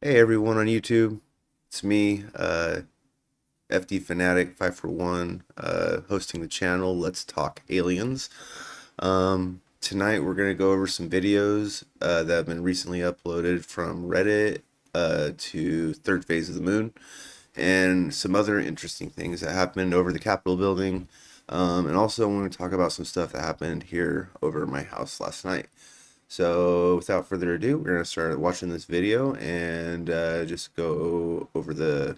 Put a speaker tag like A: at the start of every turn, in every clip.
A: Hey everyone on YouTube, it's me, FD Fanatic 541, hosting the channel Let's Talk Aliens. Tonight we're gonna go over some videos that have been recently uploaded from Reddit to Third Phase of the Moon, and some other interesting things that happened over the Capitol building. And also I want to talk about some stuff that happened here over my house last night. So without further ado, we're gonna start watching this video and just go over the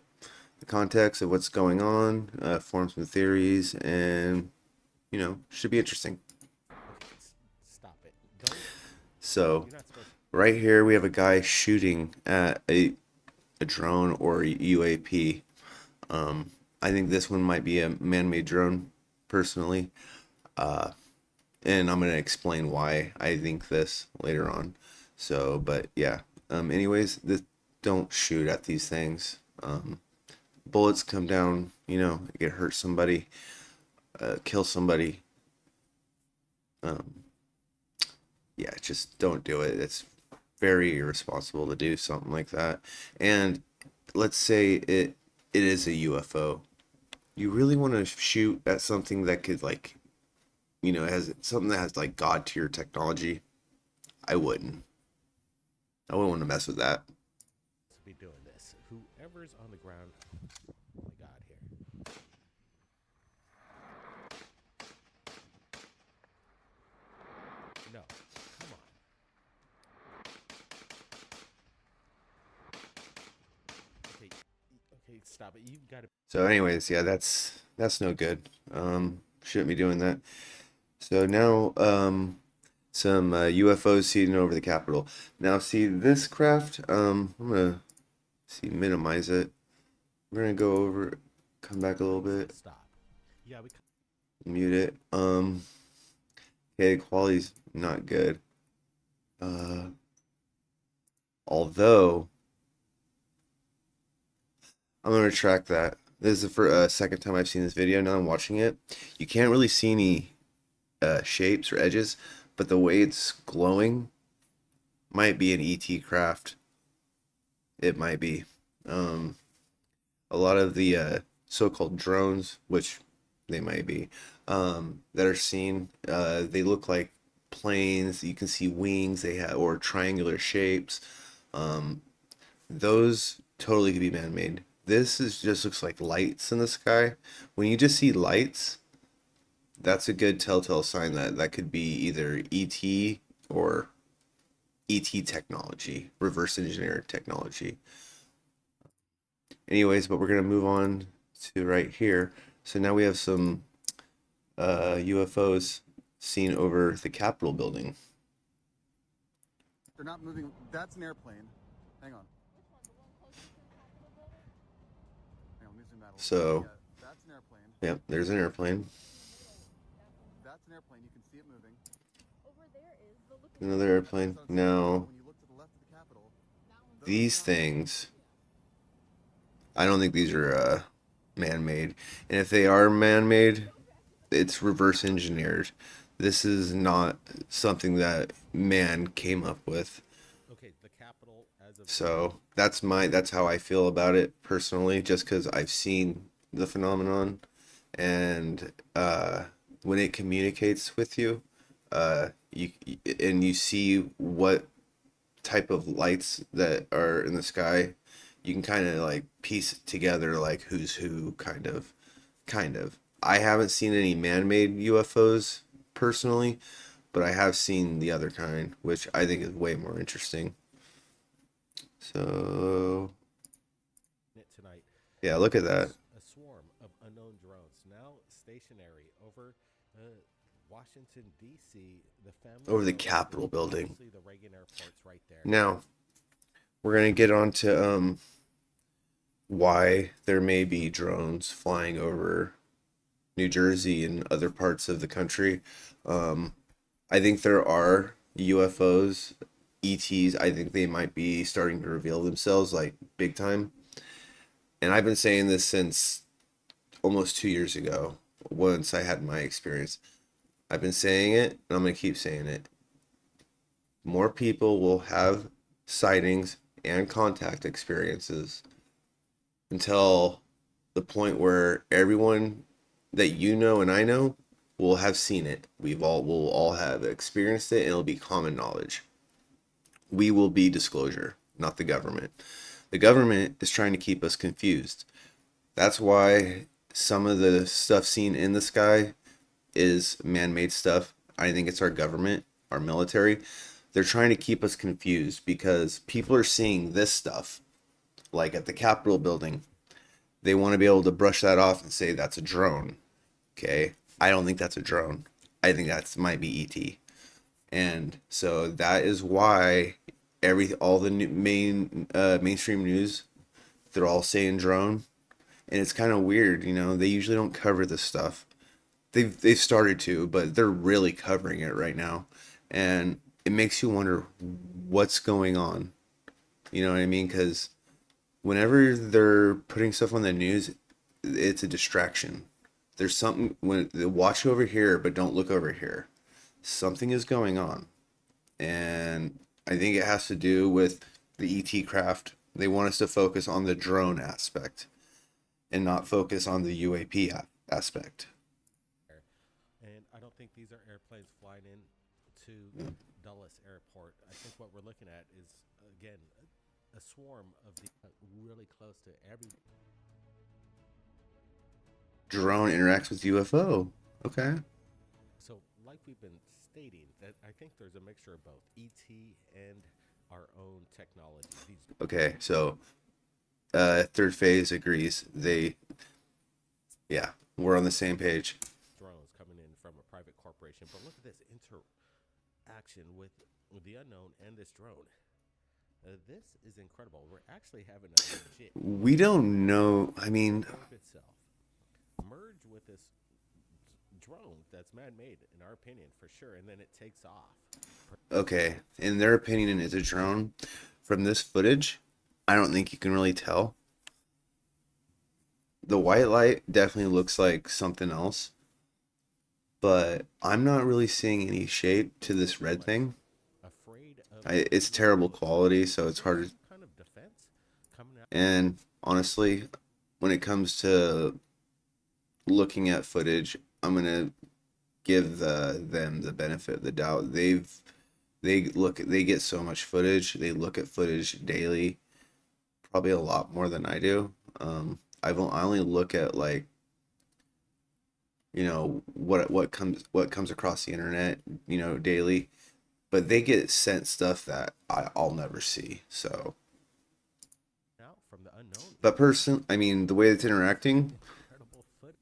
A: context of what's going on, form some theories, and should be interesting.
B: Okay, stop it. Don't.
A: So
B: You're not supposed.
A: right here we have a guy shooting at a drone or a UAP. I think this one might be a man-made drone, personally, and I'm gonna explain why I think this later on. So, but yeah. Anyways, don't shoot at these things. Bullets come down, it hurt somebody, kill somebody. Yeah, just don't do it. It's very irresponsible to do something like that. And let's say it is a UFO. You really want to shoot at something that could has something that has like God tier technology. I wouldn't. I wouldn't want to mess with that.
B: To be doing this. Whoever's on the ground. Oh my God! Here. No. Come on. Okay. Okay. Stop it. You've got to.
A: So anyways, yeah, that's no good. Shouldn't be doing that. So now some UFOs seen over the Capitol. Now see this craft, I'm gonna see minimize it. We're gonna go over, come back a little bit,
B: Stop. Yeah. We.
A: mute it. Okay, the quality's not good. Uh, Although I'm gonna retract that. This is for a second time I've seen this video. Now I'm watching it. You can't really see any shapes or edges, but the way it's glowing might be an ET craft. It might be. Um, a lot of the so-called drones, which they might be, that are seen, they look like planes. You can see wings. They have or triangular shapes. Um, those totally could be man-made. This is just looks like lights in the sky. When you just see lights, that's a good telltale sign that that could be either ET or ET technology, reverse engineered technology. Anyways, but we're gonna move on to right here. So now we have some UFOs seen over the Capitol building.
C: They're not moving. That's an airplane. Hang on. Hang on, let me zoom out a little bit.
A: So,
C: Yeah, that's an airplane.
A: yep, there's an airplane.
C: That's an airplane. You can see it moving.
A: Another
C: That's
A: airplane.
C: what I was saying.
A: Now,
C: When you look to the left of the Capitol, those
A: these
C: sound.
A: things, I don't think these are man-made. And if they are man-made, it's reverse engineered. This is not something that man came up with.
B: Okay. The capital as of today.
A: So that's how I feel about it personally, just because I've seen the phenomenon, and when it communicates with you, you and you see what type of lights that are in the sky, you can kind of like piece it together, like who's who, kind of. I haven't seen any man-made UFOs personally, but I have seen the other kind, which I think is way more interesting. So
B: Tonight.
A: yeah, look at
B: A,
A: that.
B: a swarm of unknown drones now stationary over Washington D.C. The family
A: Over the
B: drone is
A: Capitol building.
B: obviously the Reagan airport's right there.
A: Now we're gonna get on to why there may be drones flying over New Jersey and other parts of the country. Um, I think there are UFOs, ETs. I think they might be starting to reveal themselves like big time. And I've been saying this since almost 2 years ago, once I had my experience. I've been saying it, and I'm gonna keep saying it. More people will have sightings and contact experiences until the point where everyone that you know and I know will have seen it. Will all have experienced it and it'll be common knowledge. We will be disclosure, not the government. The government is trying to keep us confused. That's why some of the stuff seen in the sky is man-made stuff. I think it's our government, our military. They're trying to keep us confused because people are seeing this stuff, like at the Capitol building. They want to be able to brush that off and say that's a drone. Okay, I don't think that's a drone. I think that might be ET. And so that is why all the mainstream news, they're all saying drone, and it's kind of weird. They usually don't cover this stuff. They've started to, but they're really covering it right now, and it makes you wonder what's going on. You know what I mean? Because whenever they're putting stuff on the news, it's a distraction. There's something when they watch over here, but don't look over here. Something is going on, and I think it has to do with the ET craft. They want us to focus on the drone aspect and not focus on the UAP aspect.
B: And I don't think these are airplanes flying in to Dulles Airport. I think what we're looking at is, again, a swarm of the really close to every.
A: Drone interacts with UFO. Okay.
B: So, like we've been stating, that I think there's a mixture of both ET and our own technology. These
A: Okay. So, third phase agrees. Yeah, we're on the same page.
B: drones coming in from a private corporation, but look at this interaction with the unknown and this drone. This is incredible. We're actually having a legit
A: We don't know. I mean,
B: orb itself merge with this drone that's man-made, in our opinion, for sure, and then it takes off.
A: okay. In their opinion, it's a drone. From this footage, I don't think you can really tell. The white light definitely looks like something else, but I'm not really seeing any shape to this red thing.
B: Afraid of
A: It's terrible quality, so it's hard to.
B: kind of defense coming out.
A: And honestly, when it comes to looking at footage, I'm gonna give them the benefit of the doubt. They get so much footage. They look at footage daily, probably a lot more than I do. I only look at like what comes across the internet daily, but they get sent stuff that I'll never see. So,
B: Out from the unknown.
A: but I mean, the way it's interacting.
B: Incredible footage.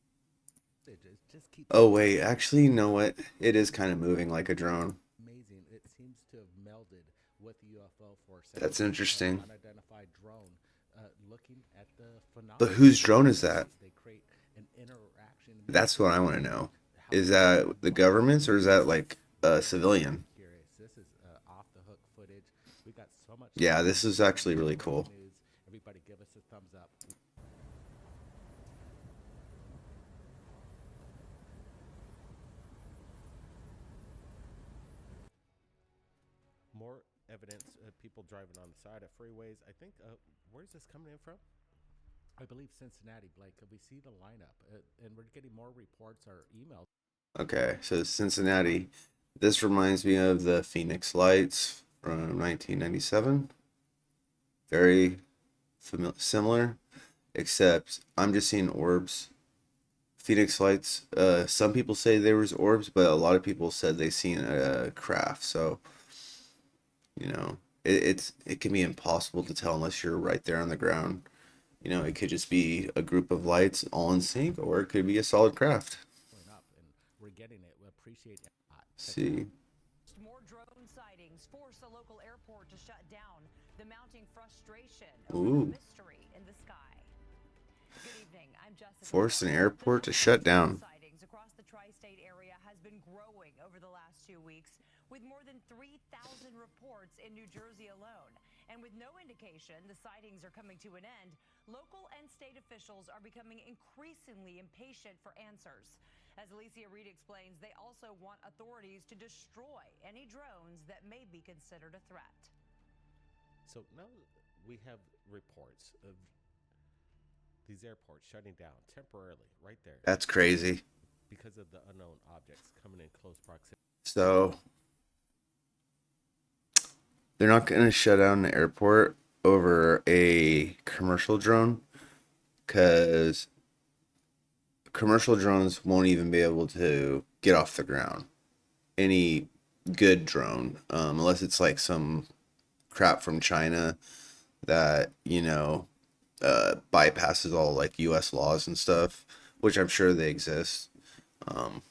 B: It just keeps
A: Oh wait, actually, you know what? It is kind of moving like a drone.
B: amazing. It seems to have melded with the UFO for a second.
A: That's interesting.
B: Unidentified drone. Looking at the phenomenon.
A: But whose drone is that?
B: They create an interaction.
A: That's what I want to know. Is that the government's or is that like a civilian?
B: Curious. This is off the hook footage. We got so much.
A: Yeah, this is actually really cool.
B: News. Everybody, give us a thumbs up. More evidence. People driving on the side of freeways. I think. Where's this coming in from? I believe Cincinnati, Blake. We see the lineup, and we're getting more reports or emails.
A: Okay, so Cincinnati. This reminds me of the Phoenix Lights from 1997. Very similar, except I'm just seeing orbs. Phoenix Lights. Some people say there was orbs, but a lot of people said they seen a craft. So, it can be impossible to tell unless you're right there on the ground. It could just be a group of lights all in sync, or it could be a solid craft.
B: Up, and we're getting it. We appreciate it.
A: See.
D: More drone sightings force a local airport to shut down. The mounting frustration
A: Ooh.
D: over the mystery in the sky. Good evening. I'm Jessica.
A: Force an airport to shut down.
D: Sightings across the tri-state area has been growing over the last 2 weeks, with more than 3,000 reports in New Jersey alone. And with no indication the sightings are coming to an end, local and state officials are becoming increasingly impatient for answers. As Alicia Reed explains, they also want authorities to destroy any drones that may be considered a threat.
B: So now we have reports of these airports shutting down temporarily right there
A: That's crazy.
B: because of the unknown objects coming in close proximity.
A: So they're not going to shut down the airport over a commercial drone because commercial drones won't even be able to get off the ground. Any good drone, unless it's like some crap from China that, bypasses all like US laws and stuff, which I'm sure they exist. Um,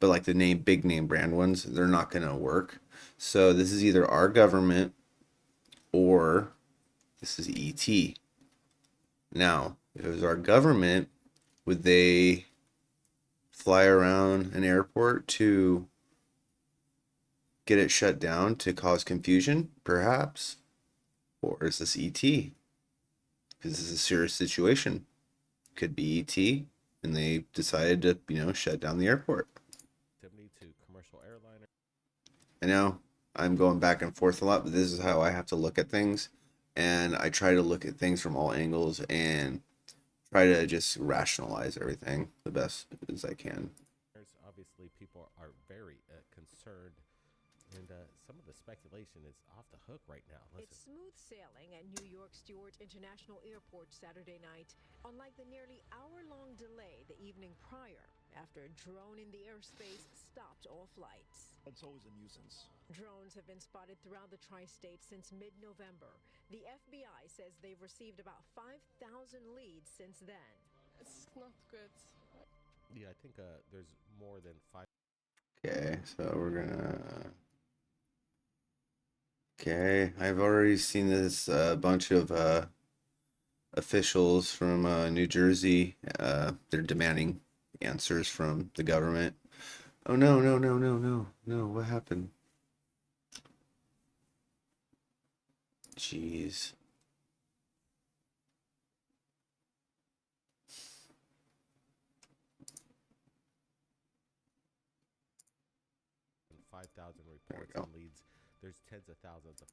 A: but like the big name brand ones, they're not going to work. So this is either our government or this is ET. Now, if it was our government, would they fly around an airport to get it shut down to cause confusion? Perhaps. Or is this ET? Because this is a serious situation. Could be ET, and they decided to, shut down the airport.
B: To commercial airliner.
A: I know I'm going back and forth a lot, but this is how I have to look at things. And I try to look at things from all angles and try to just rationalize everything the best as I can.
B: Obviously, people are very concerned, and some of the speculation is off the hook right now.
E: It's smooth sailing at New York Stewart International Airport Saturday night, unlike the nearly hour-long delay the evening prior after a drone in the airspace stopped all flights.
F: It's always a nuisance.
E: Drones have been spotted throughout the tri-state since mid-November. The FBI says they've received about 5,000 leads since then.
G: It's not good.
B: Yeah, I think there's more than 5.
A: Okay, so we're gonna. Okay, I've already seen this bunch of officials from New Jersey. They're demanding answers from the government. Oh no, no, no, no, no, no, what happened? Jeez.
B: 5,000
A: There we
B: reports
A: go.
B: and leads. There's tens of thousands of.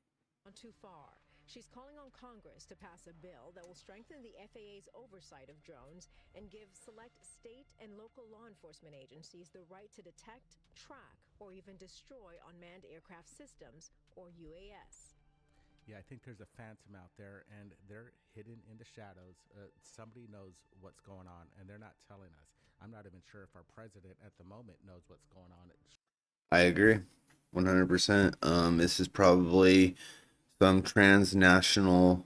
E: Not too far. She's calling on Congress to pass a bill that will strengthen the FAA's oversight of drones and give select state and local law enforcement agencies the right to detect, track, or even destroy unmanned aircraft systems, or UAS.
B: Yeah, I think there's a phantom out there, and they're hidden in the shadows. Somebody knows what's going on, and they're not telling us. I'm not even sure if our president at the moment knows what's going on.
A: I agree, 100%. This is probably some transnational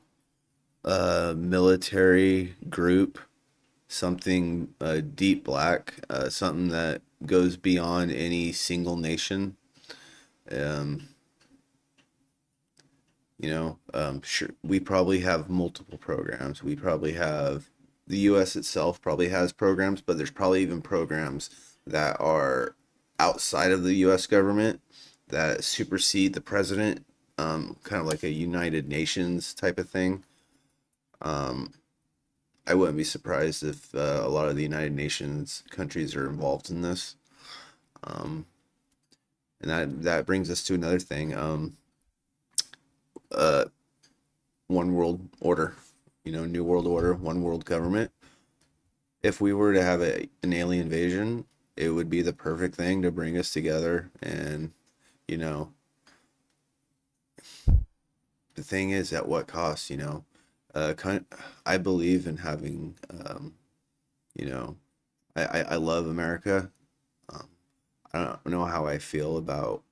A: military group, something deep black, something that goes beyond any single nation. Sure, we probably have multiple programs. We probably have the U.S. itself probably has programs, but there's probably even programs that are outside of the U.S. government that supersede the president, kind of like a United Nations type of thing. I wouldn't be surprised if a lot of the United Nations countries are involved in this. And that brings us to another thing. One world order, new world order, one world government. If we were to have an alien invasion, it would be the perfect thing to bring us together. And, the thing is, at what cost, I believe in having, I love America. I don't know how I feel about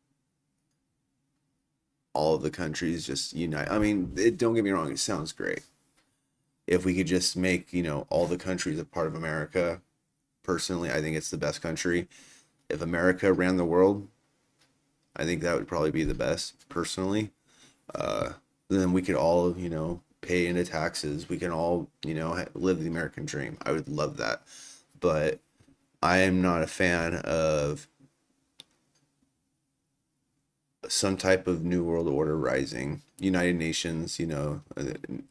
A: all of the countries just unite. I mean, don't get me wrong, it sounds great. If we could just make, all the countries a part of America, personally, I think it's the best country. If America ran the world, I think that would probably be the best, personally. Then we could all, pay into taxes. We can all, live the American dream. I would love that. But I am not a fan of some type of new world order rising. United Nations,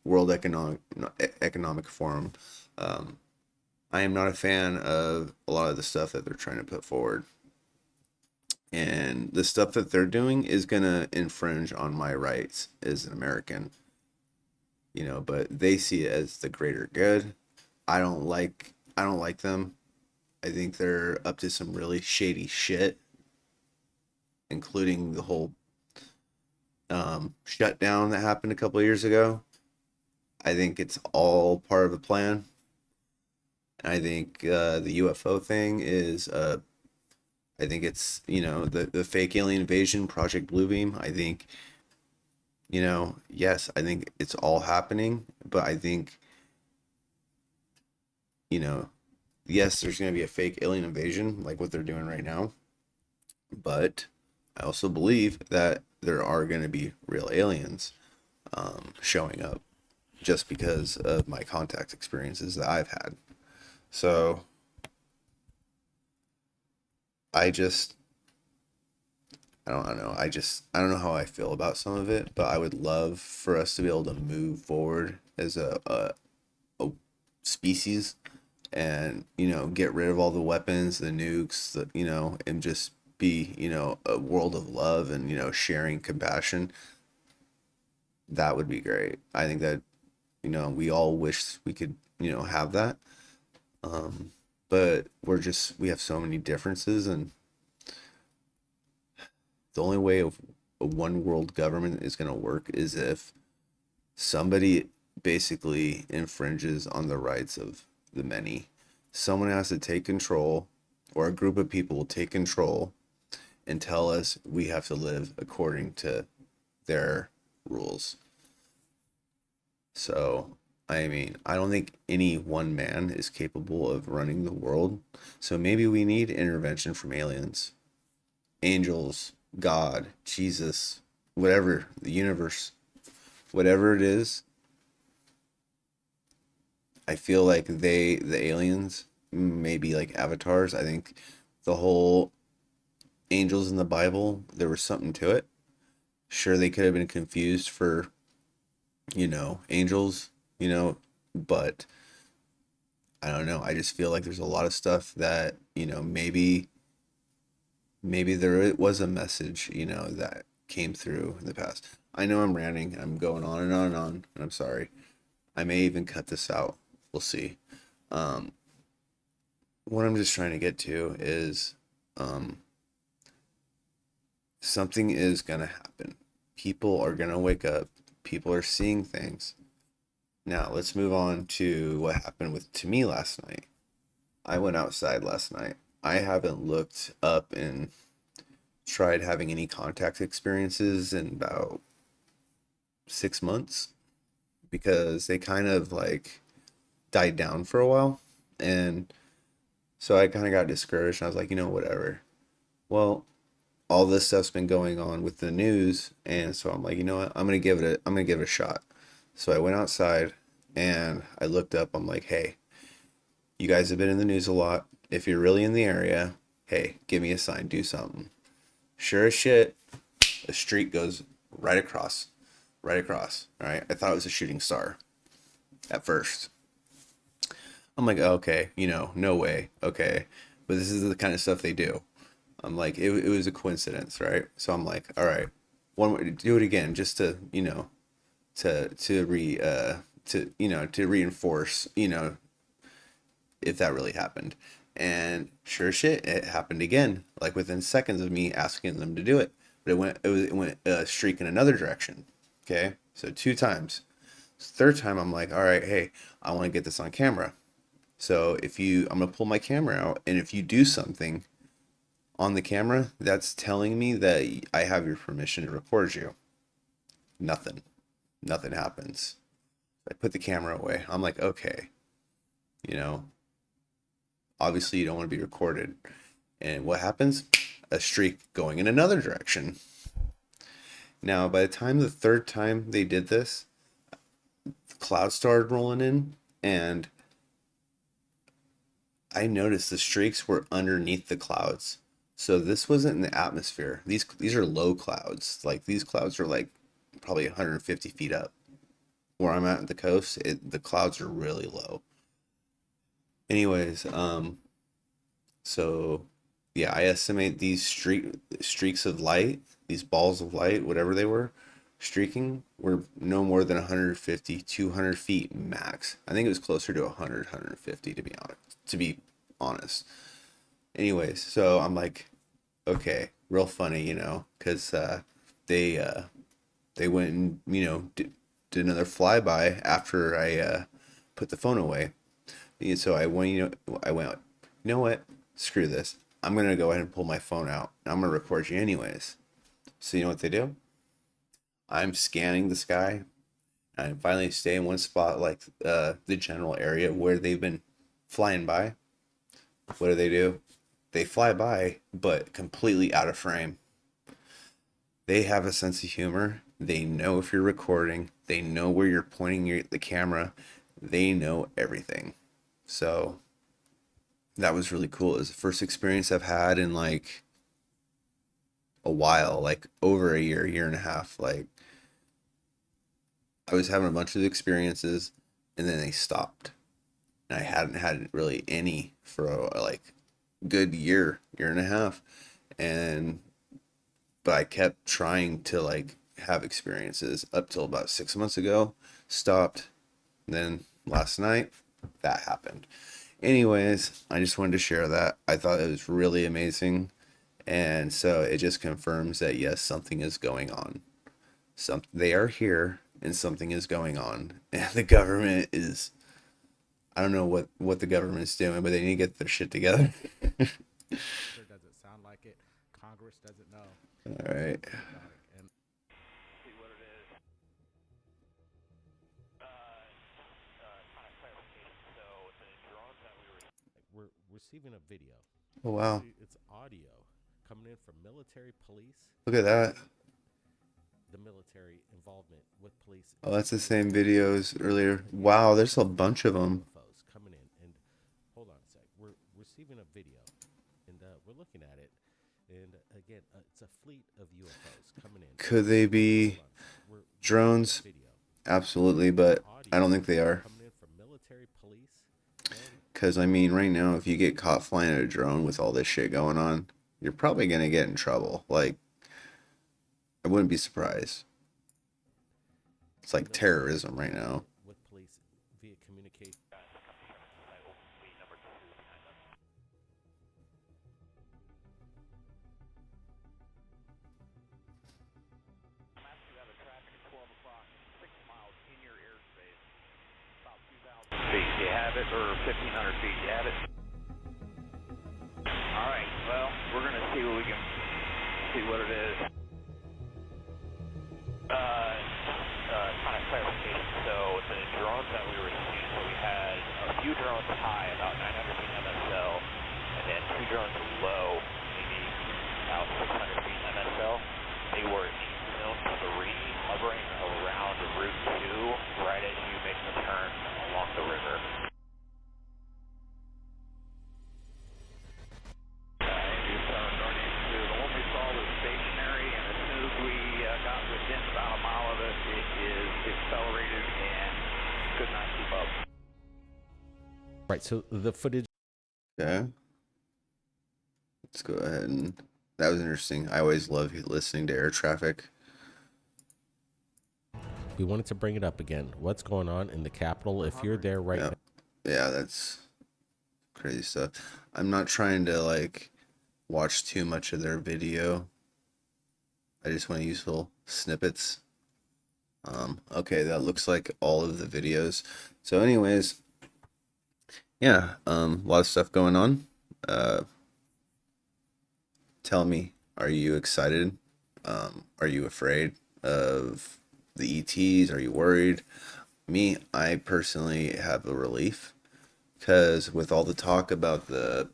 A: World Economic Forum. I am not a fan of a lot of the stuff that they're trying to put forward. And the stuff that they're doing is going to infringe on my rights as an American. but they see it as the greater good. I don't like them. I think they're up to some really shady shit, including the whole shutdown that happened a couple of years ago. I think it's all part of a plan. I think the UFO thing is, I think it's, the fake alien invasion, Project Bluebeam. I think, yes, I think it's all happening, but I think, you know, yes, there's going to be a fake alien invasion like what they're doing right now, but I also believe that there are going to be real aliens showing up just because of my contact experiences that I've had. So I just, I don't know. I don't know how I feel about some of it, but I would love for us to be able to move forward as a species and, get rid of all the weapons, the nukes, and just be, a world of love and, sharing compassion. That would be great. I think that, we all wish we could, have that. But we have so many differences, and the only way of a one world government is going to work is if somebody basically infringes on the rights of the many. Someone has to take control, or a group of people will take control and tell us we have to live according to their rules. So, I mean, I don't think any one man is capable of running the world. So maybe we need intervention from aliens, angels, God, Jesus, whatever, the universe, whatever it is. I feel like the aliens, maybe like avatars. I think the whole angels in the Bible, there was something to it. Sure, they could have been confused for, angels, but I don't know. I just feel like there's a lot of stuff that, maybe there was a message, that came through in the past. I know I'm ranting. I'm going on and on and on, and I'm sorry. I may even cut this out. We'll see. Um, what I'm just trying to get to is um, something is going to happen. People are going to wake up. People are seeing things. Now, let's move on to what happened to me last night. I went outside last night. I haven't looked up and tried having any contact experiences in about 6 months because they kind of like died down for a while. And so I kind of got discouraged. And I was like, whatever. Well, all this stuff's been going on with the news, and so I'm like, you know what? I'm gonna give it a shot. So I went outside and I looked up. I'm like, hey, you guys have been in the news a lot. If you're really in the area, hey, give me a sign, do something. Sure as shit, a streak goes right across, right across. All right, I thought it was a shooting star at first. I'm like, okay, no way, okay, but this is the kind of stuff they do. I'm like, it was a coincidence, right? So I'm like, all right, one way to do it again, just to, to reinforce, if that really happened. And sure as shit, it happened again, like within seconds of me asking them to do it. But it went a streak in another direction. Okay, so 2 times. Third time, I'm like, all right, hey, I want to get this on camera. So I'm gonna pull my camera out, and if you do something on the camera, that's telling me that I have your permission to record you. Nothing. Nothing happens. I put the camera away. I'm like, okay, you know, obviously you don't want to be recorded. And what happens? A streak going in another direction. Now, by the time the third time they did this, the clouds started rolling in, and I noticed the streaks were underneath the clouds. So this wasn't in the atmosphere. These are low clouds. Like these clouds are like probably 150 feet up. Where I'm at the coast, the clouds are really low. Anyways, so yeah, I estimate these streaks of light, these balls of light, whatever they were streaking were no more than 150, 200 feet max. I think it was closer to 100, 150 to be honest. Anyways, so I'm like, okay, real funny, because they they went and did another flyby after I put the phone away. And so I went, you know what? Screw this. I'm gonna go ahead and pull my phone out. And I'm gonna record you anyways. So you know what they do? I'm scanning the sky. I finally stay in one spot, like the general area where they've been flying by. What do? They fly by, but completely out of frame. They have a sense of humor. They know if you're recording. They know where you're pointing the camera. They know everything. So that was really cool. It was the first experience I've had in like a while, like over a year, year and a half. Like I was having a bunch of experiences and then they stopped. And I hadn't had really any for like good year, year and a half. And but I kept trying to like have experiences up till about 6 months ago. Stopped. And then last night that happened. Anyways, I just wanted to share that. I thought it was really amazing. And so it just confirms that yes, something is going on. They are here and something is going on. And the government is, I don't know what the government is doing, but they need to get their shit together.
B: Sure doesn't sound like it. Congress doesn't know.
A: All right.
B: And
F: See what it is. Kind of clarification. So the drones that we were
B: we're receiving a video.
A: Oh wow.
B: It's audio coming in from military, police,
A: Look at that.
B: the military involvement with police.
A: Oh, that's the same videos earlier. Wow, there's a bunch of them.
B: UFOs coming in, and hold on a sec. We're receiving a video, and we're looking at it. And again, it's a fleet of UFOs coming in.
A: Could they be drones? Absolutely, but I don't think they are.
B: Coming in from military, police,
A: Because, I mean, right now, if you get caught flying a drone with all this shit going on, you're probably going to get in trouble. Like, I wouldn't be surprised. It's like terrorism right now.
B: with police via communication.
F: number 2 behind them. Maps, you have a traffic at 12 o'clock, 6 miles in your airspace, about 2,000 feet. Do you have it, or 1,500 feet? Do you have it? All right. Well, we're gonna see what we can see what it is. Kind of clarification. So the drones that we were seeing, so we had a few drones high, about 900 feet MSL, and then 2 drones low, maybe about 600 feet MSL. They were in zone 3, hovering around Route 2, right as you make the turn along the river. You turn northeast to the one we saw was stationary, and as soon as we got within about a mile of it, it is accelerated and could not keep up.
B: Right. So the footage.
A: Okay. Let's go ahead and... That was interesting. I always love listening to air traffic.
B: We wanted to bring it up again. What's going on in the Capitol? If you're there right
A: Yeah.
B: now.
A: Yeah, that's crazy stuff. I'm not trying to, like, watch too much of their video. I just want useful snippets. Okay, that looks like all of the videos. So anyways, yeah, a lot of stuff going on. Tell me, are you excited? Are you afraid of the ETs? Are you worried? Me, I personally have a relief because with all the talk about the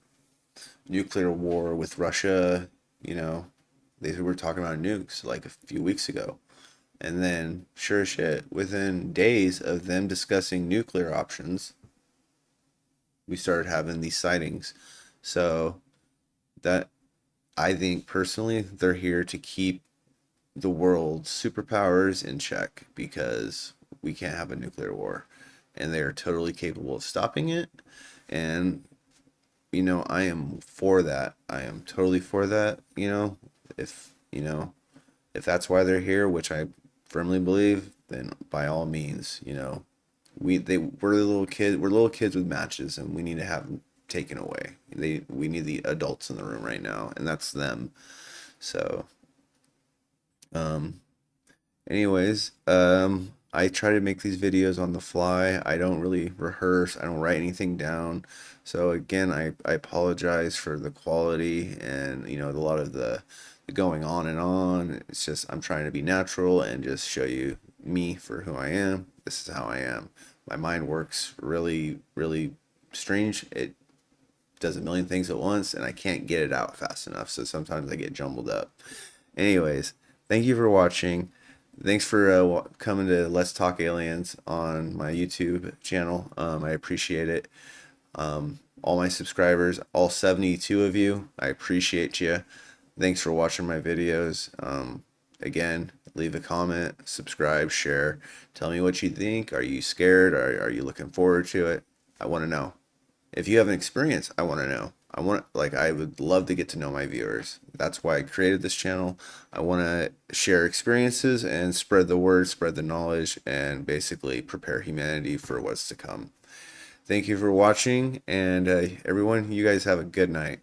A: nuclear war with Russia, they were talking about nukes like a few weeks ago. And then, sure as shit, within days of them discussing nuclear options, we started having these sightings. So that, I think personally, they're here to keep the world's superpowers in check because we can't have a nuclear war. And they are totally capable of stopping it. And, I am for that. I am totally for that, if that's why they're here, which I firmly believe, then by all means, you know, we're little kids with matches, and we need to have them taken away. We need the adults in the room right now, and that's them. So, um, anyways, I try to make these videos on the fly. I don't really rehearse. I don't write anything down. So again, I apologize for the quality and, you know, a lot of the going on and on. It's just I'm trying to be natural and just show you me for who I am. This is how I am. My mind works really, really strange. It does a million things at once, and I can't get it out fast enough. So sometimes I get jumbled up. Anyways, thank you for watching. Thanks for coming to Let's Talk Aliens on my YouTube channel. I appreciate it. All my subscribers, all 72 of you, I appreciate you. Thanks for watching my videos. Again, leave a comment, subscribe, share. Tell me what you think. Are you scared? Are you looking forward to it? I want to know. If you have an experience, I want to know. I would love to get to know my viewers. That's why I created this channel. I want to share experiences and spread the word, spread the knowledge, and basically prepare humanity for what's to come. Thank you for watching, and everyone, you guys have a good night.